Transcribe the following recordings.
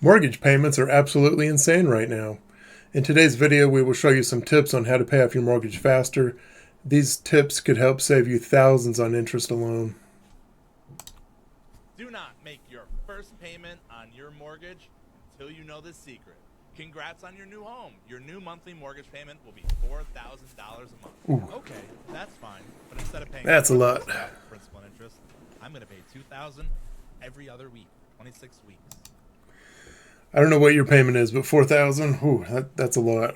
Mortgage payments are absolutely insane right now. In today's video, we will show you some tips on how to pay off your mortgage faster. These tips could help save you thousands on interest alone. Do not make your first payment on your mortgage until you know the secret. Congrats on your new home. Your new monthly mortgage payment will be $4,000 a month. Ooh. Okay, that's fine. But instead of paying That's a lot. principal and interest, I'm going to pay $2,000 every other week, 26 weeks. I don't know what your payment is, but $4,000. Ooh, that's a lot.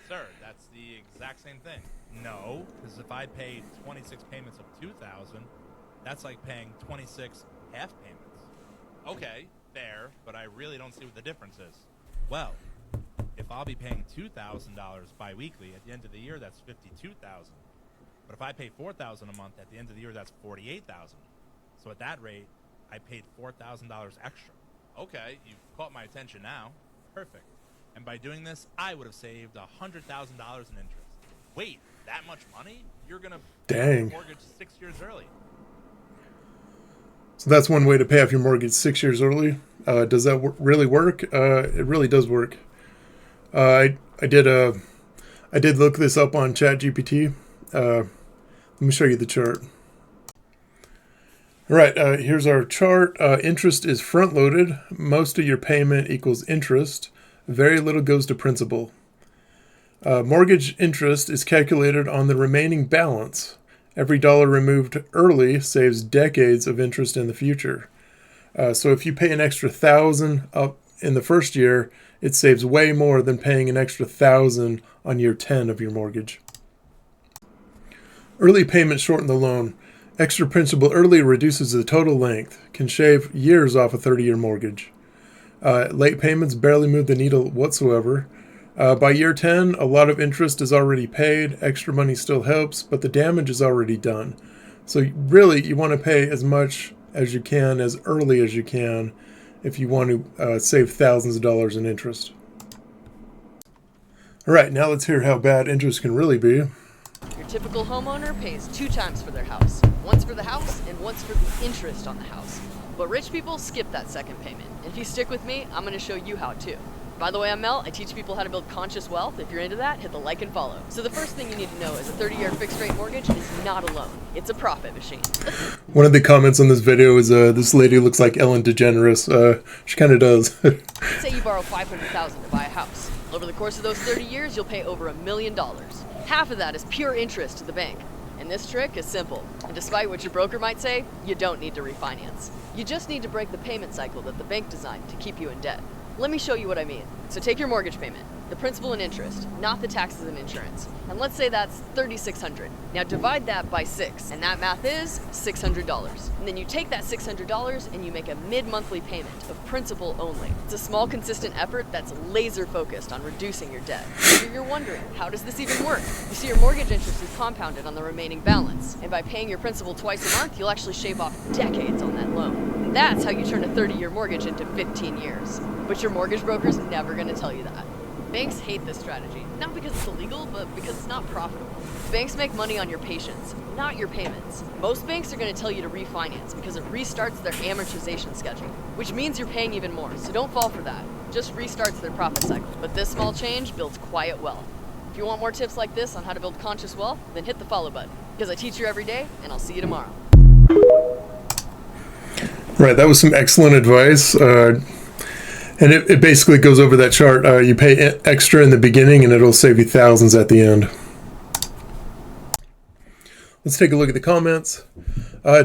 Sir, that's the exact same thing. No, because if I paid 26 payments of $2,000, that's like paying 26 half payments. Okay, fair, but I really don't see what the difference is. Well, if I'll be paying $2,000 bi-weekly, at the end of the year, that's $52,000. But if I pay $4,000 a month, at the end of the year, that's $48,000. So at that rate, I paid $4,000 extra. Okay, you've caught my attention now. Perfect. And by doing this, I would have saved $100,000 in interest. Wait, that much money? You're going to pay off your mortgage 6 years early. So that's one way to pay off your mortgage 6 years early. Does that really work? It really does work. I did look this up on ChatGPT. Let me show you the chart. All right, here's our chart. Interest is front-loaded. Most of your payment equals interest. Very little goes to principal. Mortgage interest is calculated on the remaining balance. Every dollar removed early saves decades of interest in the future. So if you pay an extra $1,000 up in the first year, it saves way more than paying an extra $1,000 on year 10 of your mortgage. Early payments shorten the loan. Extra principal early reduces the total length, can shave years off a 30-year mortgage. Late payments barely move the needle whatsoever. By year 10, a lot of interest is already paid. Extra money still helps, but the damage is already done. So really, you want to pay as much as you can, as early as you can, if you want to save thousands of dollars in interest. All right, now let's hear how bad interest can really be. Your typical homeowner pays 2 times for their house. Once for the house and once for the interest on the house. But rich people skip that second payment. And if you stick with me, I'm going to show you how too. By the way, I'm Mel. I teach people how to build conscious wealth. If you're into that, hit the like and follow. So the first thing you need to know is a 30-year fixed rate mortgage is not a loan. It's a profit machine. One of the comments on this video is this lady looks like Ellen DeGeneres. She kind of does. Let's say you borrow $500,000 to buy a house. Over the course of those 30 years, you'll pay over $1 million. Half of that is pure interest to the bank. And this trick is simple. And despite what your broker might say, you don't need to refinance. You just need to break the payment cycle that the bank designed to keep you in debt. Let me show you what I mean. So take your mortgage payment, the principal and interest, not the taxes and insurance. And let's say that's $3,600. Now divide that by 6, and that math is $600. And then you take that $600 and you make a mid-monthly payment of principal only. It's a small, consistent effort that's laser focused on reducing your debt. Maybe you're wondering, how does this even work? You see, your mortgage interest is compounded on the remaining balance. And by paying your principal twice a month, you'll actually shave off decades on that loan. And that's how you turn a 30-year mortgage into 15 years. But your mortgage broker's never going to tell you that. Banks hate this strategy, not because it's illegal, but because it's not profitable. Banks make money on your patience, not your payments. Most banks are going to tell you to refinance because it restarts their amortization schedule, which means you're paying even more, so don't fall for that. Just restarts their profit cycle. But this small change builds quiet wealth. If you want more tips like this on how to build conscious wealth, then hit the follow button, because I teach you every day, and I'll see you tomorrow. Right, that was some excellent advice. And it basically goes over that chart. You pay extra in the beginning, and it'll save you thousands at the end. Let's take a look at the comments.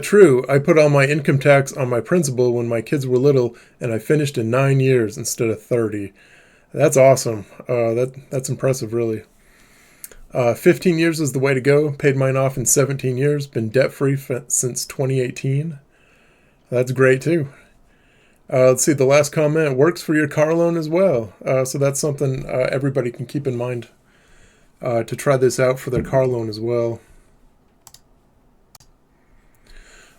True, I put all my income tax on my principal when my kids were little, and I finished in 9 years instead of 30. That's awesome. That's impressive, really. 15 years is the way to go. Paid mine off in 17 years. Been debt-free since 2018. That's great, too. Let's see, the last comment works for your car loan as well. So that's something everybody can keep in mind to try this out for their car loan as well.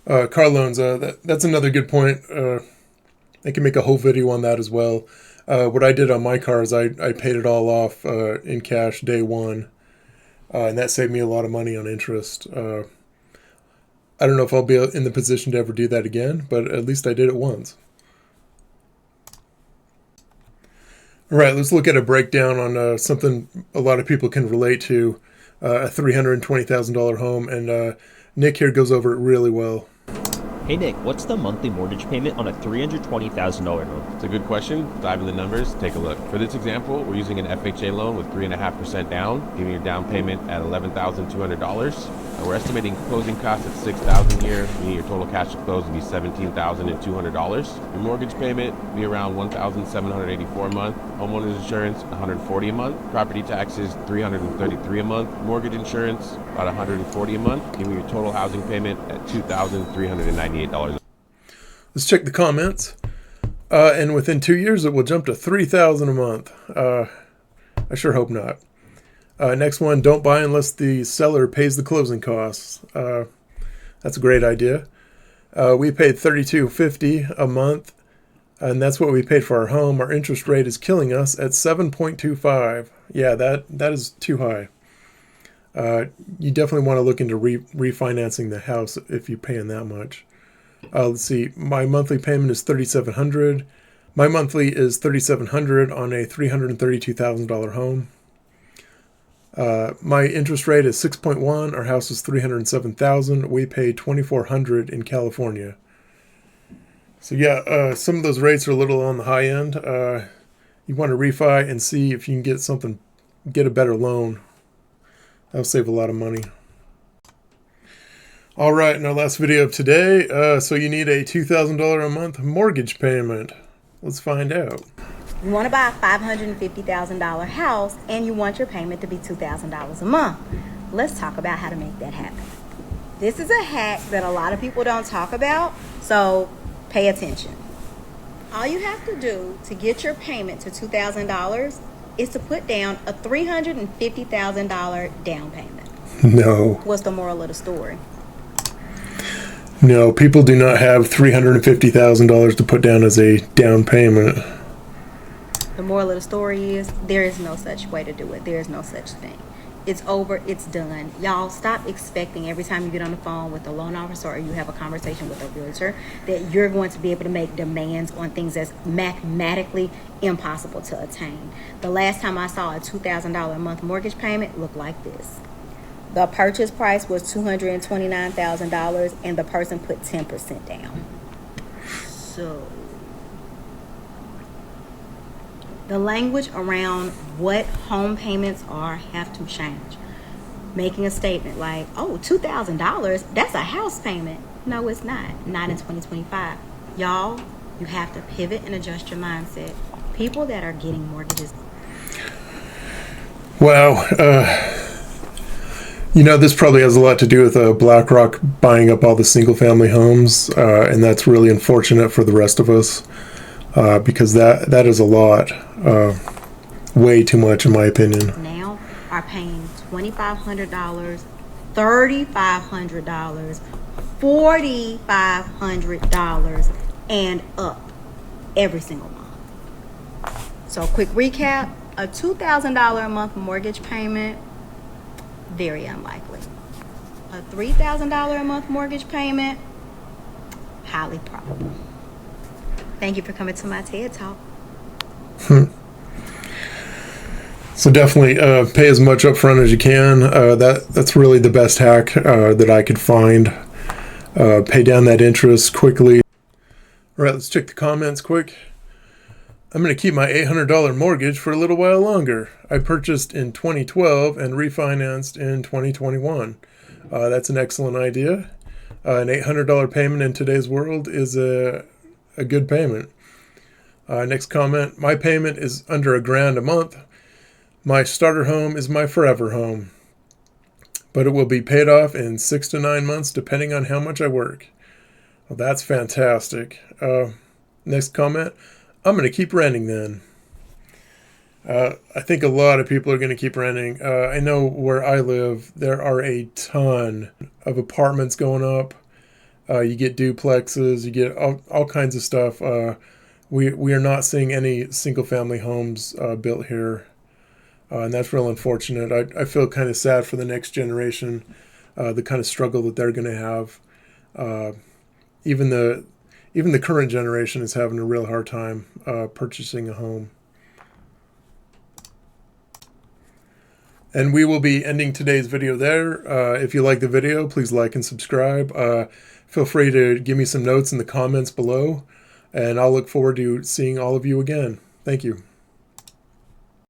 Car loans, that's another good point. I can make a whole video on that as well. What I did on my car is I paid it all off in cash day one, and that saved me a lot of money on interest. I don't know if I'll be in the position to ever do that again, but at least I did it once. All right, let's look at a breakdown on something a lot of people can relate to, a $320,000 home, and Nick here goes over it really well. Hey Nick, what's the monthly mortgage payment on a $320,000 home? It's a good question. Dive in the numbers, take a look. For this example, we're using an FHA loan with 3.5% down, giving your down payment at $11,200. We're estimating closing costs at $6,000 here, meaning your total cash to close will be $17,200. Your mortgage payment will be around $1,784 a month. Homeowners insurance, $140 a month. Property taxes, $333 a month. Mortgage insurance, about $140 a month, giving your total housing payment at $2,398. Let's check the comments. And within 2 years, it will jump to $3,000 a month. I sure hope not. Next one, don't buy unless the seller pays the closing costs. That's a great idea. We paid $32.50 a month, and that's what we paid for our home. Our interest rate is killing us at 7.25. Yeah, that is too high. You definitely want to look into refinancing the house if you're paying that much. Let's see. My monthly payment is $3,700. My monthly is $3,700 on a $332,000 home. My interest rate is 6.1. Our house is $307,000. We pay $2,400 in California. So yeah, some of those rates are a little on the high end. You want to refi and see if you can get a better loan. That'll save a lot of money. All right, in our last video of today, so you need a $2,000 a month mortgage payment. Let's find out. You want to buy a $550,000 house and you want your payment to be $2,000 a month. Let's talk about how to make that happen. This is a hack that a lot of people don't talk about, so pay attention. All you have to do to get your payment to $2,000 is to put down a $350,000 down payment. No. What's the moral of the story? No, people do not have $350,000 to put down as a down payment. The moral of the story is there is no such way to do it. There is no such thing. It's over. It's done. Y'all stop expecting every time you get on the phone with a loan officer or you have a conversation with a realtor that you're going to be able to make demands on things that's mathematically impossible to attain. The last time I saw a $2,000 a month mortgage payment looked like this. The purchase price was $229,000 and the person put 10% down. So the language around what home payments are have to change. Making a statement like, oh, $2,000, that's a house payment. No, it's not. Not in 2025. Y'all, you have to pivot and adjust your mindset. People that are getting mortgages. Wow. This probably has a lot to do with BlackRock buying up all the single-family homes, and that's really unfortunate for the rest of us. Because that is a lot, way too much in my opinion. Now are paying $2,500, $3,500, $4,500, and up every single month. So quick recap, a $2,000 a month mortgage payment, very unlikely. A $3,000 a month mortgage payment, highly probable. Thank you for coming to my TED Talk. So definitely pay as much up front as you can. That's really the best hack that I could find. Pay down that interest quickly. All right, let's check the comments quick. I'm going to keep my $800 mortgage for a little while longer. I purchased in 2012 and refinanced in 2021. That's an excellent idea. An $800 payment in today's world is a good payment. Next comment, my payment is under $1,000 a month. My starter home is my forever home, but it will be paid off in 6 to 9 months depending on how much I work. Well, that's fantastic. Next comment, I'm going to keep renting then. I think a lot of people are going to keep renting. I know where I live, there are a ton of apartments going up. You get duplexes, you get all kinds of stuff. We are not seeing any single-family homes built here, and that's real unfortunate. I feel kind of sad for the next generation, the kind of struggle that they're going to have. Even the current generation is having a real hard time purchasing a home. And we will be ending today's video there. If you like the video, please like and subscribe. Feel free to give me some notes in the comments below, and I'll look forward to seeing all of you again. Thank you.